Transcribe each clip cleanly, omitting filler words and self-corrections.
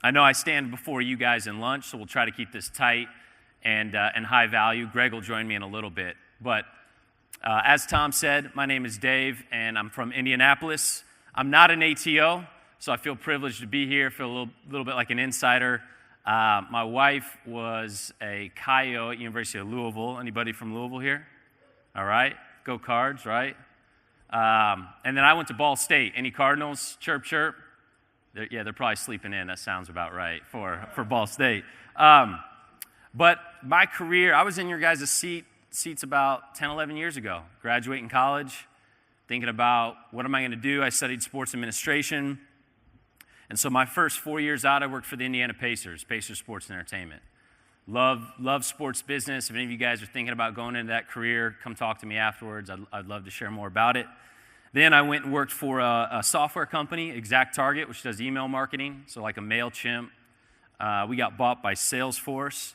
I know I stand before you guys in lunch, so we'll try to keep this tight and high value. Greg will join me in a little bit. But as Tom said, my name is Dave, and I'm from Indianapolis. I'm not an ATO, so I feel privileged to be here. I feel a little bit like an insider. My wife was a CIO at University of Louisville. Anybody from Louisville here? All right. Go Cards, right? And then I went to Ball State. Any Cardinals? Chirp, chirp. They're probably sleeping in. That sounds about right for Ball State. But my career, I was in your guys' seats about 10, 11 years ago. Graduating college, thinking about what am I going to do. I studied sports administration. And so my first 4 years out, I worked for the Indiana Pacers Sports and Entertainment. Love sports business. If any of you guys are thinking about going into that career, come talk to me afterwards. I'd love to share more about it. Then I went and worked for a software company, ExactTarget, which does email marketing, so like a MailChimp. We got bought by Salesforce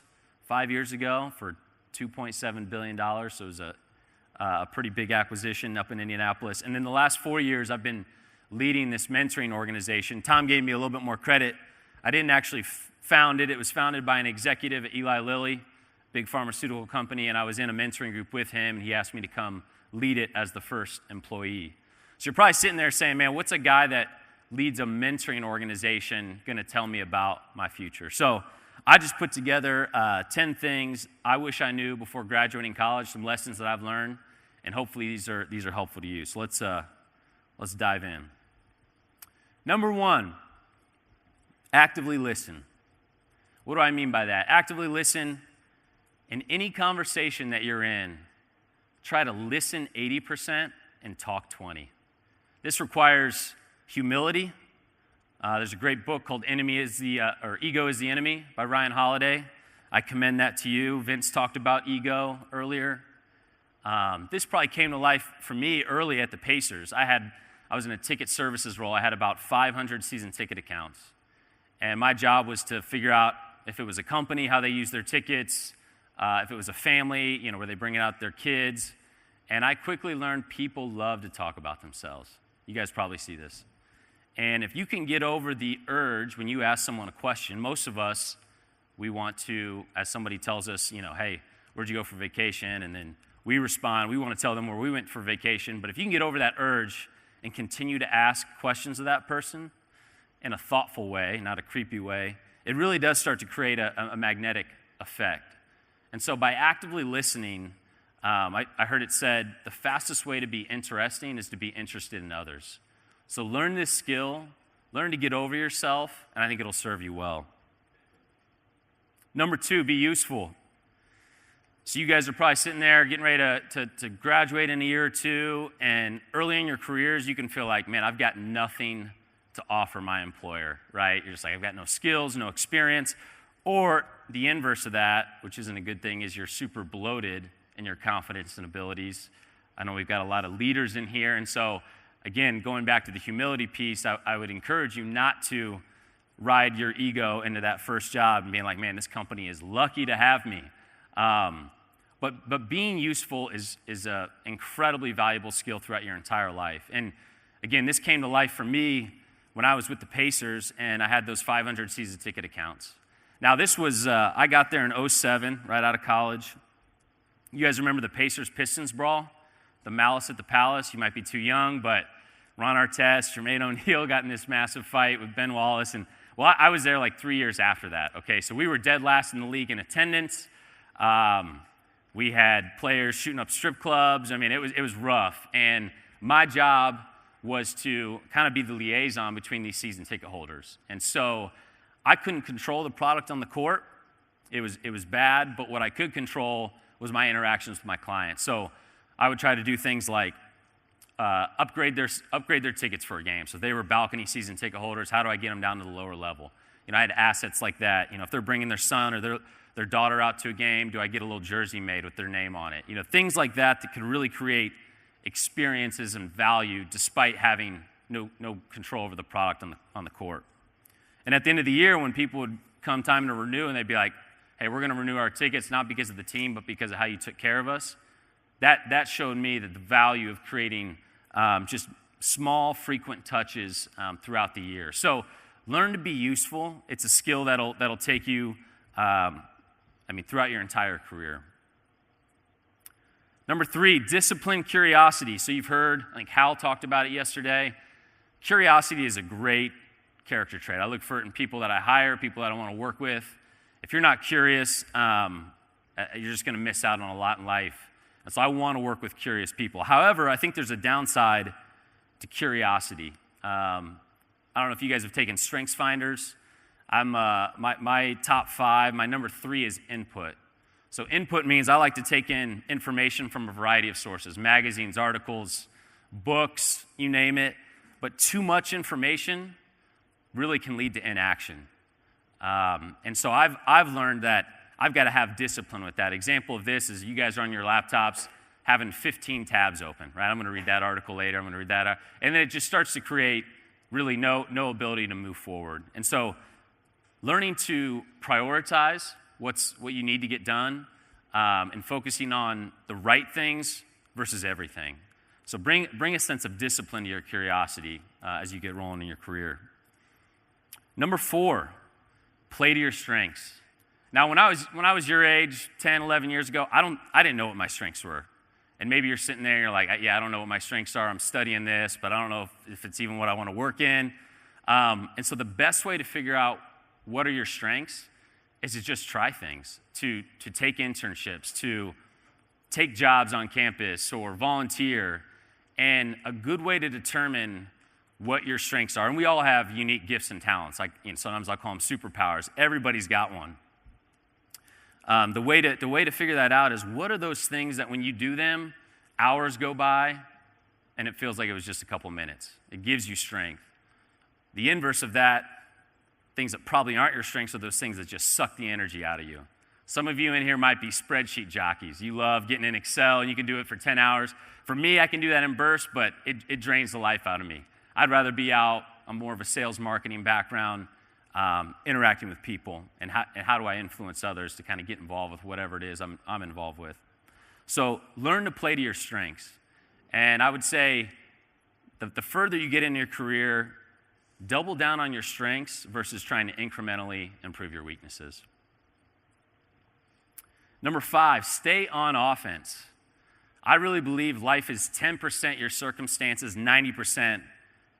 5 years ago for $2.7 billion, so it was a pretty big acquisition up in Indianapolis. And then the last 4 years, I've been leading this mentoring organization. Tom gave me a little bit more credit. I didn't actually found it. It was founded by an executive at Eli Lilly, big pharmaceutical company, and I was in a mentoring group with him, and he asked me to come lead it as the first employee. So you're probably sitting there saying, man, what's a guy that leads a mentoring organization going to tell me about my future? So I just put together 10 things I wish I knew before graduating college, some lessons that I've learned, and hopefully these are helpful to you. So let's dive in. Number one, actively listen. What do I mean by that? Actively listen. In any conversation that you're in, try to listen 80% and talk 20%. This requires humility. There's a great book called Ego is the Enemy by Ryan Holiday. I commend that to you. Vince talked about ego earlier. This probably came to life for me early at the Pacers. I was in a ticket services role. I had about 500 season ticket accounts. And my job was to figure out if it was a company, how they use their tickets, if it was a family, where they bring out their kids. And I quickly learned people love to talk about themselves. You guys probably see this. And if you can get over the urge when you ask someone a question, most of us, we want to, as somebody tells us, hey, where'd you go for vacation? And then we respond, we want to tell them where we went for vacation. But if you can get over that urge and continue to ask questions of that person in a thoughtful way, not a creepy way, it really does start to create a magnetic effect. And so by actively listening, I heard it said, the fastest way to be interesting is to be interested in others. So learn this skill, learn to get over yourself, and I think it'll serve you well. Number two, be useful. So you guys are probably sitting there getting ready to graduate in a year or two, and early in your careers, you can feel like, man, I've got nothing to offer my employer, right? You're just like, I've got no skills, no experience. Or the inverse of that, which isn't a good thing, is you're super bloated in your confidence and abilities. I know we've got a lot of leaders in here, and so, again, going back to the humility piece, I would encourage you not to ride your ego into that first job and being like, man, this company is lucky to have me. But being useful is an incredibly valuable skill throughout your entire life. And again, this came to life for me when I was with the Pacers, and I had those 500 season ticket accounts. Now, this was, I got there in 2007, right out of college. You guys remember the Pacers-Pistons brawl? The Malice at the Palace? You might be too young, but Ron Artest, Jermaine O'Neal got in this massive fight with Ben Wallace. And, well, I was there like 3 years after that, okay? So we were dead last in the league in attendance. We had players shooting up strip clubs. I mean, it was rough. And my job was to kind of be the liaison between these season ticket holders. And so I couldn't control the product on the court. It was bad, but what I could control was my interactions with my clients. So I would try to do things like upgrade their tickets for a game. So if they were balcony season ticket holders, how do I get them down to the lower level? I had assets like that. If they're bringing their son or their daughter out to a game, do I get a little jersey made with their name on it? Things like that could really create experiences and value despite having no control over the product on the court. And at the end of the year, when people would come time to renew and they'd be like, hey, we're going to renew our tickets not because of the team, but because of how you took care of us, that showed me that the value of creating just small, frequent touches throughout the year. So learn to be useful. It's a skill that'll take you, throughout your entire career. Number 3, discipline curiosity. So you've heard, I think Hal talked about it yesterday. Curiosity is a great character trait. I look for it in people that I hire, people that I want to work with. If you're not curious, you're just going to miss out on a lot in life. And so I want to work with curious people. However, I think there's a downside to curiosity. I don't know if you guys have taken Strengths Finders. My top 5, my number 3 is input. So input means I like to take in information from a variety of sources, magazines, articles, books, you name it. But too much information really can lead to inaction. And so I've learned that I've got to have discipline with that. Example of this is you guys are on your laptops having 15 tabs open, right? I'm going to read that article later. I'm going to read that. And then it just starts to create really no ability to move forward. And so learning to prioritize what you need to get done and focusing on the right things versus everything. So bring a sense of discipline to your curiosity as you get rolling in your career. Number 4, play to your strengths. Now, when I was your age, 10, 11 years ago, I didn't know what my strengths were. And maybe you're sitting there and you're like, yeah, I don't know what my strengths are. I'm studying this, but I don't know if it's even what I want to work in. And so the best way to figure out what are your strengths is to just try things, to take internships, to take jobs on campus or volunteer. And a good way to determine what your strengths are, and we all have unique gifts and talents. Like, sometimes I call them superpowers. Everybody's got one. The way to figure that out is what are those things that when you do them, hours go by, and it feels like it was just a couple minutes. It gives you strength. The inverse of that, things that probably aren't your strengths, are those things that just suck the energy out of you. Some of you in here might be spreadsheet jockeys. You love getting in Excel, and you can do it for 10 hours. For me, I can do that in bursts, but it drains the life out of me. I'd rather be out. I'm more of a sales marketing background, interacting with people, and how do I influence others to kind of get involved with whatever it is I'm involved with. So learn to play to your strengths. And I would say the further you get in your career, double down on your strengths versus trying to incrementally improve your weaknesses. Number 5, stay on offense. I really believe life is 10% your circumstances, 90%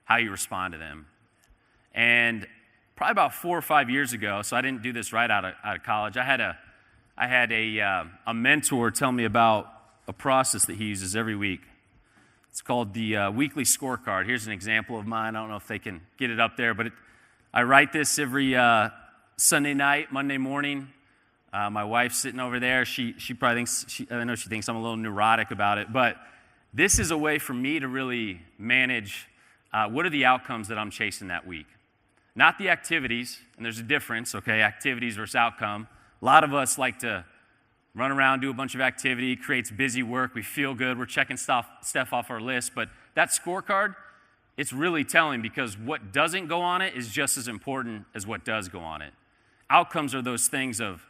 how you respond to them. And probably about 4 or 5 years ago, so I didn't do this right out of college, I had a mentor tell me about a process that he uses every week. It's called the Weekly Scorecard. Here's an example of mine. I don't know if they can get it up there, but I write this every Sunday night, Monday morning. My wife's sitting over there. She probably thinks, I know she thinks I'm a little neurotic about it, but this is a way for me to really manage what are the outcomes that I'm chasing that week. Not the activities, and there's a difference, okay, activities versus outcome. A lot of us like to run around, do a bunch of activity, creates busy work, we feel good, we're checking stuff off our list, but that scorecard, it's really telling because what doesn't go on it is just as important as what does go on it. Outcomes are those things of,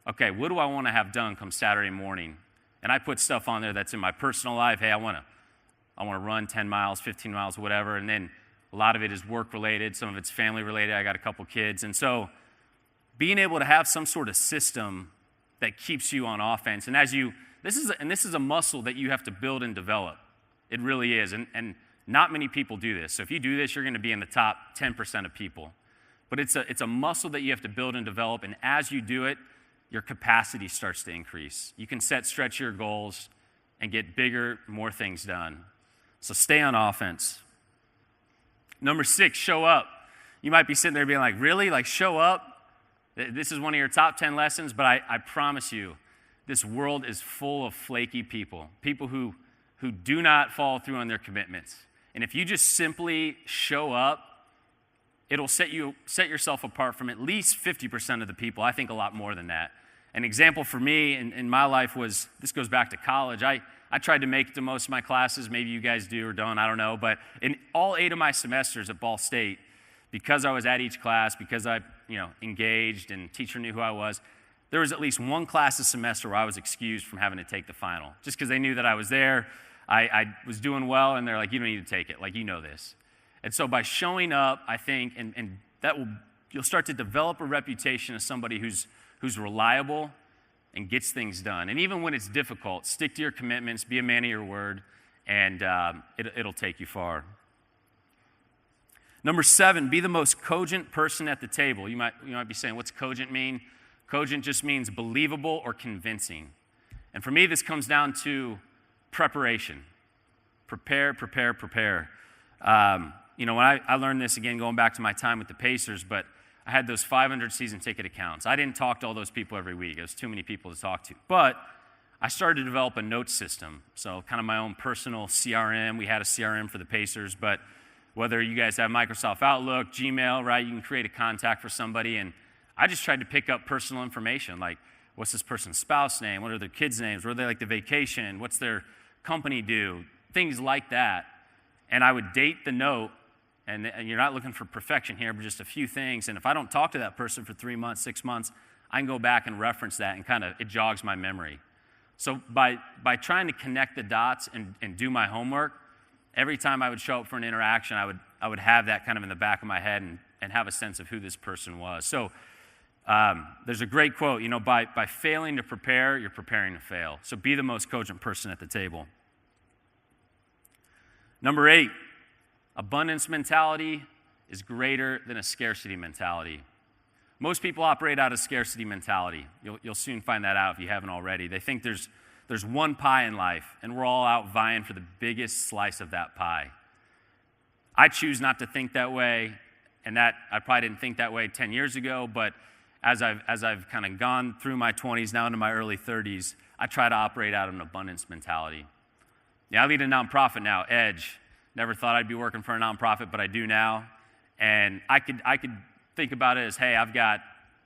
okay, what do I want to have done come Saturday morning? And I put stuff on there that's in my personal life. Hey, I want to run 10 miles, 15 miles, whatever, and then a lot of it is work-related, some of it's family-related. I got a couple kids, and so being able to have some sort of system that keeps you on offense, and this is a muscle that you have to build and develop. It really is, and not many people do this. So if you do this, you're going to be in the top 10% of people. But it's a muscle that you have to build and develop, and as you do it, your capacity starts to increase. You can stretch your goals and get bigger, more things done. So stay on offense. Number 6, show up. You might be sitting there being like, really? Like, show up? This is one of your top 10 lessons, but I promise you, this world is full of flaky people who do not follow through on their commitments. And if you just simply show up, it'll set yourself apart from at least 50% of the people. I think a lot more than that. An example for me in my life was, this goes back to college. I tried to make the most of my classes. Maybe you guys do or don't, I don't know. But in all 8 of my semesters at Ball State, because I was at each class, because I engaged and teacher knew who I was, there was at least one class a semester where I was excused from having to take the final. Just because they knew that I was there, I was doing well, and they're like, you don't need to take it. Like, you know this. And so by showing up, I think, and you'll start to develop a reputation as somebody who's reliable and gets things done. And even when it's difficult, stick to your commitments, be a man of your word, and it'll take you far. Number 7, be the most cogent person at the table. You might be saying, what's cogent mean? Cogent just means believable or convincing. And for me, this comes down to preparation. Prepare. When I learned this, again, going back to my time with the Pacers, but I had those 500 season ticket accounts. I didn't talk to all those people every week. It was too many people to talk to. But I started to develop a note system, so kind of my own personal CRM. We had a CRM for the Pacers, but whether you guys have Microsoft Outlook, Gmail, right, you can create a contact for somebody, and I just tried to pick up personal information, like what's this person's spouse name, what are their kids' names, where they like to vacation, what's their company do, things like that. And I would date the note, and you're not looking for perfection here, but just a few things, and if I don't talk to that person for 3 months, 6 months, I can go back and reference that, and it jogs my memory. So by trying to connect the dots and do my homework, every time I would show up for an interaction, I would have that kind of in the back of my head and have a sense of who this person was. So there's a great quote, by failing to prepare, you're preparing to fail. So be the most cogent person at the table. Number 8, abundance mentality is greater than a scarcity mentality. Most people operate out of scarcity mentality. You'll soon find that out if you haven't already. They think there's one pie in life, and we're all out vying for the biggest slice of that pie. I choose not to think that way, and that I probably didn't think that way 10 years ago, but as I've kind of gone through my 20s, now into my early 30s, I try to operate out of an abundance mentality. Yeah, I lead a nonprofit now, Edge. Never thought I'd be working for a nonprofit, but I do now. And I could think about it as, hey, I've got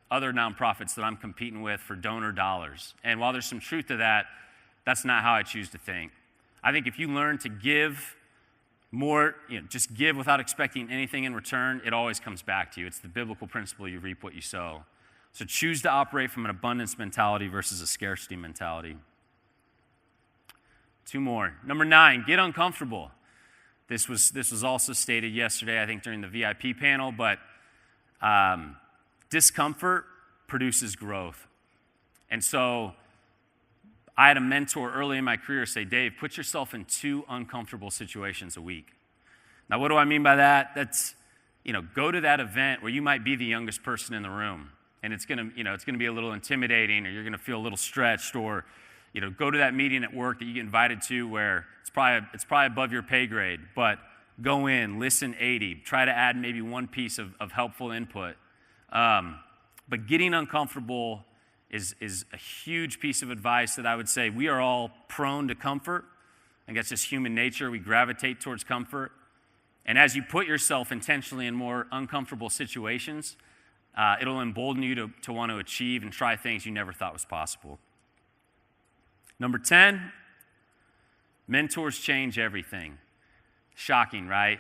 other nonprofits that I'm competing with for donor dollars. And while there's some truth to that, that's not how I choose to think. I think if you learn to give more, just give without expecting anything in return, it always comes back to you. It's the biblical principle, you reap what you sow. So choose to operate from an abundance mentality versus a scarcity mentality. 2 more. Number 9, get uncomfortable. This was also stated yesterday, I think, during the VIP panel, but discomfort produces growth. And so I had a mentor early in my career say, Dave, put yourself in 2 uncomfortable situations a week. Now, what do I mean by that? That's, go to that event where you might be the youngest person in the room, and it's gonna be a little intimidating, or you're gonna feel a little stretched, or go to that meeting at work that you get invited to where it's probably above your pay grade, but go in, listen 80, try to add maybe one piece of helpful input. But getting uncomfortable is a huge piece of advice that I would say we are all prone to comfort. I think that's just human nature. We gravitate towards comfort. And as you put yourself intentionally in more uncomfortable situations, it'll embolden you to want to achieve and try things you never thought was possible. Number 10, mentors change everything. Shocking, right?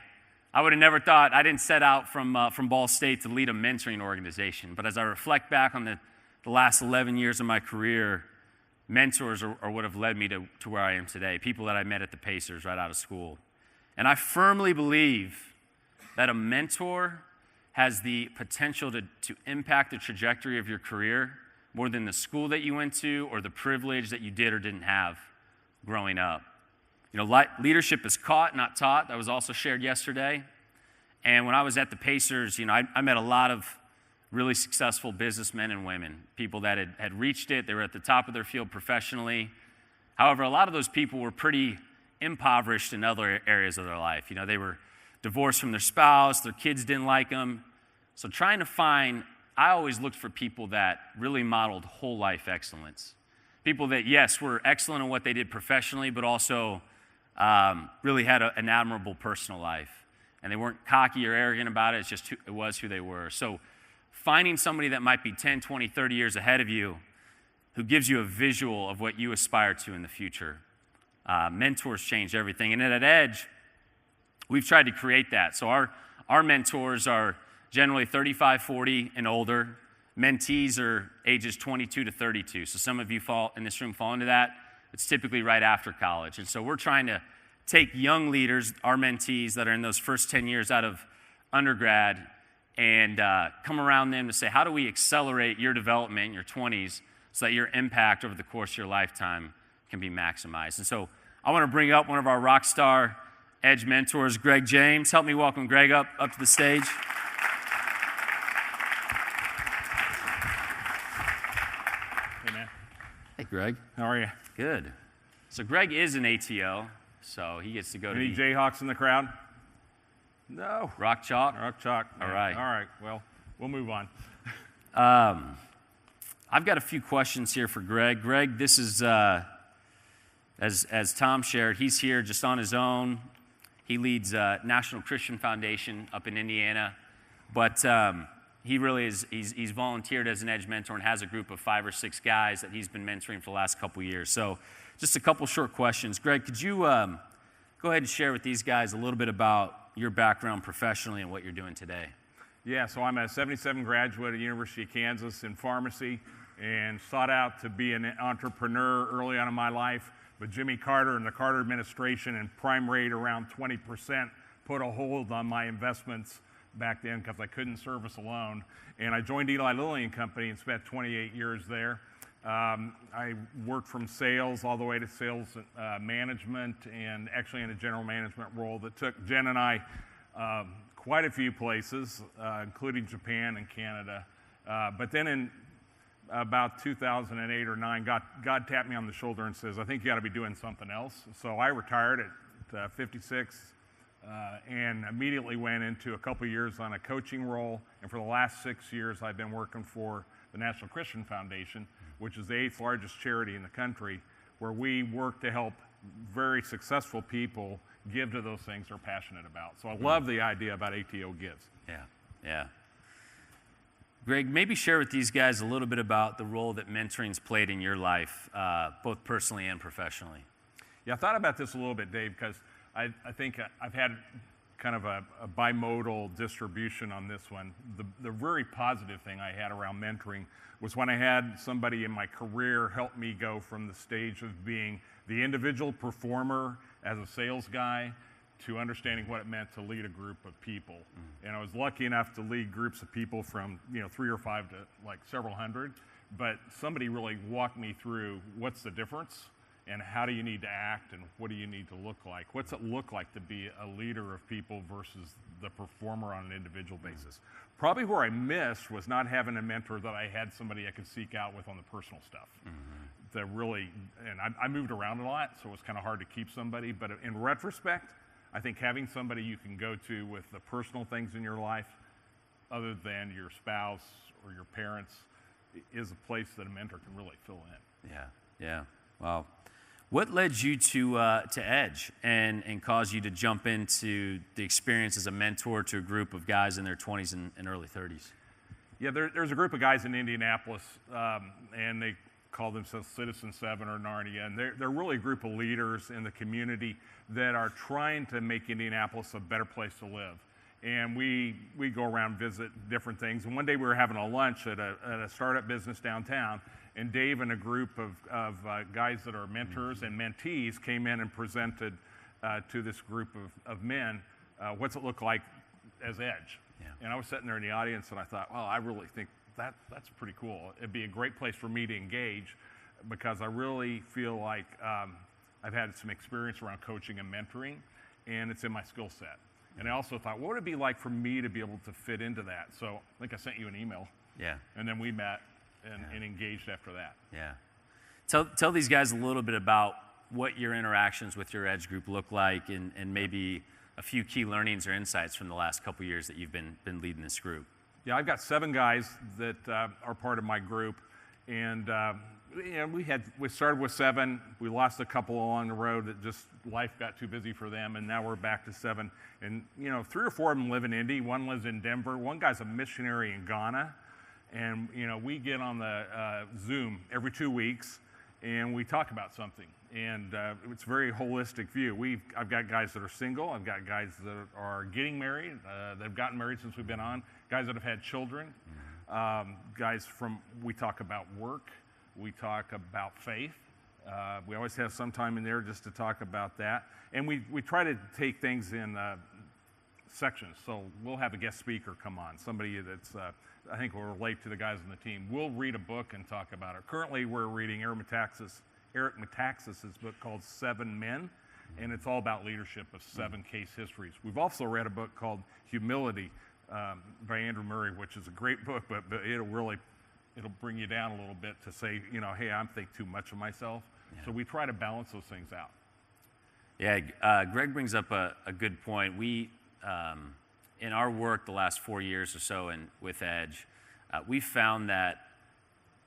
I would have never thought, I didn't set out from Ball State to lead a mentoring organization, but as I reflect back on the last 11 years of my career, mentors are what have led me to where I am today, people that I met at the Pacers right out of school. And I firmly believe that a mentor has the potential to impact the trajectory of your career more than the school that you went to or the privilege that you did or didn't have growing up. Leadership is caught, not taught. That was also shared yesterday. And when I was at the Pacers, I met a lot of really successful businessmen and women, people that had reached it. They were at the top of their field professionally. However, a lot of those people were pretty impoverished in other areas of their life. They were divorced from their spouse, their kids didn't like them. So I always looked for people that really modeled whole life excellence. People that, yes, were excellent in what they did professionally, but also really had an admirable personal life. And they weren't cocky or arrogant about it. It was who they were. So finding somebody that might be 10, 20, 30 years ahead of you who gives you a visual of what you aspire to in the future. Mentors change everything. And at Edge, we've tried to create that. So our mentors are generally 35, 40, and older. Mentees are ages 22 to 32. So some of you in this room fall into that. It's typically right after college. And so we're trying to take young leaders, our mentees that are in those first 10 years out of undergrad, and come around them to say, how do we accelerate your development in your 20s so that your impact over the course of your lifetime can be maximized. And so I want to bring up one of our rock star Edge mentors, Greg James. Help me welcome Greg up to the stage. Hey, man. Hey, Greg. How are you? Good. So Greg is an ATO, so he gets to go Any to the Jayhawks in the crowd? No. Rock Chalk. Rock Chalk. All Yeah. right. All right. Well, we'll move on. I've got a few questions here for Greg. Greg, this is, as Tom shared, he's here just on his own. He leads National Christian Foundation up in Indiana, but he really is, he's volunteered as an Edge mentor and has a group of 5 or 6 guys that he's been mentoring for the last couple years. So just a couple short questions. Greg, could you go ahead and share with these guys a little bit about your background professionally and what you're doing today? Yeah, so I'm a 77 graduate at University of Kansas in pharmacy and sought out to be an entrepreneur early on in my life. But Jimmy Carter and the Carter administration and prime rate around 20% put a hold on my investments back then because I couldn't service a loan. And I joined Eli Lilly and Company and spent 28 years there. I worked from sales all the way to sales management and actually in a general management role that took Jen and I quite a few places, including Japan and Canada. But then in about 2008 or 9, God tapped me on the shoulder and says, I think you got to be doing something else. So I retired at 56 and immediately went into a couple years on a coaching role. And for the last 6 years, I've been working for the National Christian Foundation, which is the 8th largest charity in the country, where we work to help very successful people give to those things they're passionate about. So I love the idea about ATO Gives. Yeah. Greg, maybe share with these guys a little bit about the role that mentoring's played in your life, both personally and professionally. Yeah, I thought about this a little bit, Dave, because I think I've had kind of a bimodal distribution on this one. The very positive thing I had around mentoring was when I had somebody in my career help me go from the stage of being the individual performer as a sales guy to understanding what it meant to lead a group of people. And I was lucky enough to lead groups of people from 3 or 5 to like several hundred, but somebody really walked me through what's the difference and how do you need to act and what do you need to look like? What's it look like to be a leader of people versus the performer on an individual basis? Probably where I missed was not having a mentor that I had somebody I could seek out with on the personal stuff. That really, and I moved around a lot, so it was kind of hard to keep somebody, but in retrospect, I think having somebody you can go to with the personal things in your life, other than your spouse or your parents, is a place that a mentor can really fill in. Yeah. Wow. What led you to Edge and caused you to jump into the experience as a mentor to a group of guys in their 20s and early 30s? Yeah, there's a group of guys in Indianapolis, and they call themselves Citizen 7 or Narnia, and they're really a group of leaders in the community that are trying to make Indianapolis a better place to live. And we go around, visit different things. And one day we were having a lunch at a startup business downtown, and Dave and a group of guys that are mentors and mentees came in and presented to this group of men, what's it look like as Edge? Yeah. And I was sitting there in the audience and I thought, well, I really think that's pretty cool. It'd be a great place for me to engage because I really feel like I've had some experience around coaching and mentoring, and it's in my skill set. And I also thought, what would it be like for me to be able to fit into that? So I think I sent you an email. Yeah. And then we met and engaged after that. Yeah. Tell these guys a little bit about what your interactions with your Edge group look like and maybe a few key learnings or insights from the last couple years that you've been leading this group. Yeah, I've got 7 guys that are part of my group, and we started with 7. We lost a couple along the road that just life got too busy for them, and now we're back to 7. And 3 or 4 of them live in Indy. One lives in Denver. One guy's a missionary in Ghana, and we get on the Zoom every 2 weeks, and we talk about something. And it's a very holistic view. I've got guys that are single. I've got guys that are getting married. They've gotten married since we've been on. Guys that have had children. We talk about work. We talk about faith. We always have some time in there just to talk about that. And we try to take things in sections. So we'll have a guest speaker come on, somebody that's, I think will relate to the guys on the team. We'll read a book and talk about it. Currently, we're reading Eric Metaxas' book called 7 Men, and it's all about leadership of 7 case histories. We've also read a book called Humility by Andrew Murray, which is a great book, but it'll bring you down a little bit to say, hey, I think too much of myself. Yeah. So we try to balance those things out. Yeah, Greg brings up a good point. We, in our work the last 4 years or so with Edge, we found that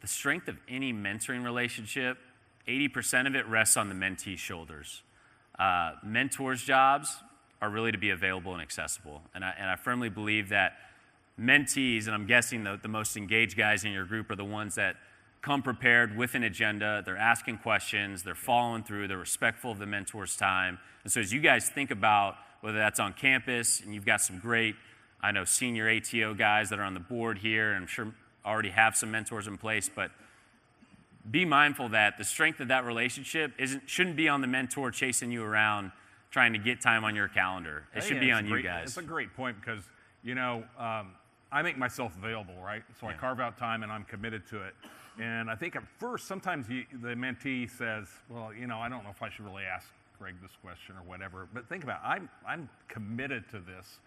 the strength of any mentoring relationship, 80% of it rests on the mentee's shoulders. Mentors' jobs are really to be available and accessible. And I firmly believe that mentees, and I'm guessing the most engaged guys in your group are the ones that come prepared with an agenda, they're asking questions, they're following through, they're respectful of the mentor's time. And so as you guys think about whether that's on campus, and you've got some great, I know, senior ATO guys that are on the board here, and I'm sure already have some mentors in place, but be mindful that the strength of that relationship shouldn't be on the mentor chasing you around trying to get time on your calendar. It should be on you guys. It's a great point because, I make myself available, right? So I carve out time and I'm committed to it. And I think at first, sometimes the mentee says, well, I don't know if I should really ask Greg this question or whatever. But think about it. I'm committed to this.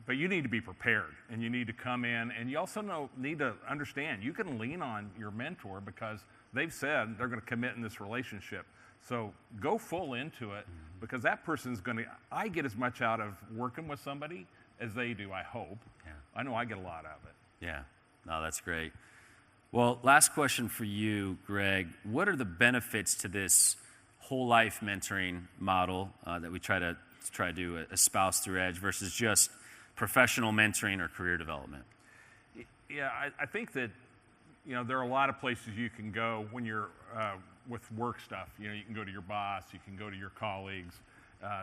But you need to be prepared, and you need to come in, and you also need to understand you can lean on your mentor because they've said they're going to commit in this relationship. So go full into it because that person's going to, I get as much out of working with somebody as they do, I hope. Yeah. I know I get a lot out of it. Yeah, no, that's great. Well, last question for you, Greg. What are the benefits to this whole life mentoring model that we try to espouse through Edge versus just professional mentoring or career development? Yeah, I think that, there are a lot of places you can go when you're with work stuff. You can go to your boss, you can go to your colleagues.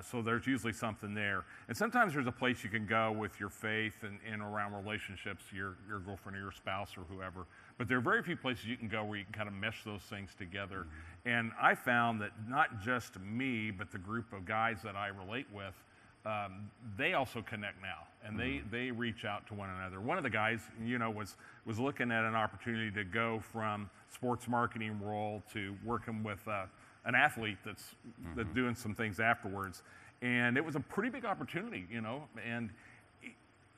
So there's usually something there. And sometimes there's a place you can go with your faith and around relationships, your girlfriend or your spouse or whoever. But there are very few places you can go where you can kind of mesh those things together. And I found that not just me, but the group of guys that I relate with, they also connect now, and they reach out to one another. One of the guys, was looking at an opportunity to go from sports marketing role to working with an athlete that's doing some things afterwards, and it was a pretty big opportunity, and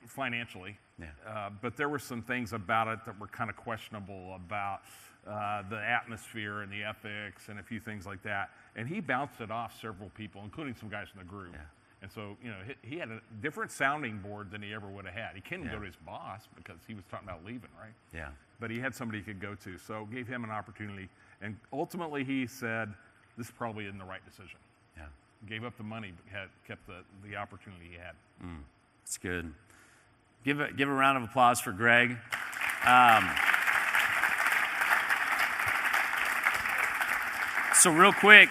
financially. Yeah. But there were some things about it that were kind of questionable about the atmosphere and the ethics and a few things like that. And he bounced it off several people, including some guys in the group. Yeah. And so, he had a different sounding board than he ever would have had. He couldn't go to his boss because he was talking about leaving, right? Yeah. But he had somebody he could go to. So gave him an opportunity. And ultimately he said, this probably isn't the right decision. Yeah. Gave up the money, but kept the opportunity he had. That's good. Give a round of applause for Greg. So real quick,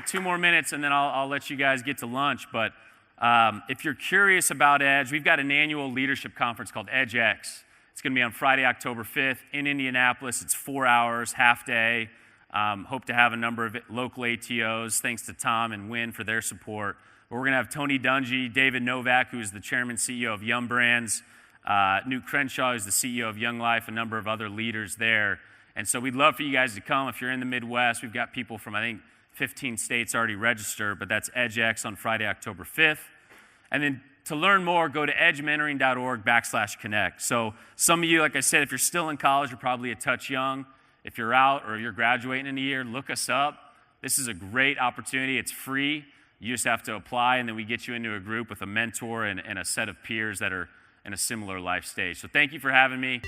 2 more minutes, and then I'll let you guys get to lunch. But if you're curious about Edge, we've got an annual leadership conference called EdgeX. It's going to be on Friday, October 5th in Indianapolis. It's 4 hours, half day. Hope to have a number of local ATOs. Thanks to Tom and Wynn for their support. But we're going to have Tony Dungy, David Novak, who's the chairman CEO of Yum Brands, Newt Crenshaw, who's the CEO of Young Life, a number of other leaders there. And so we'd love for you guys to come. If you're in the Midwest, we've got people from, I think, 15 states already registered, but that's EdgeX on Friday, October 5th. And then to learn more, go to edgementoring.org/connect. So some of you, like I said, if you're still in college, you're probably a touch young. If you're out or you're graduating in a year, look us up. This is a great opportunity. It's free. You just have to apply, and then we get you into a group with a mentor and a set of peers that are in a similar life stage. So thank you for having me.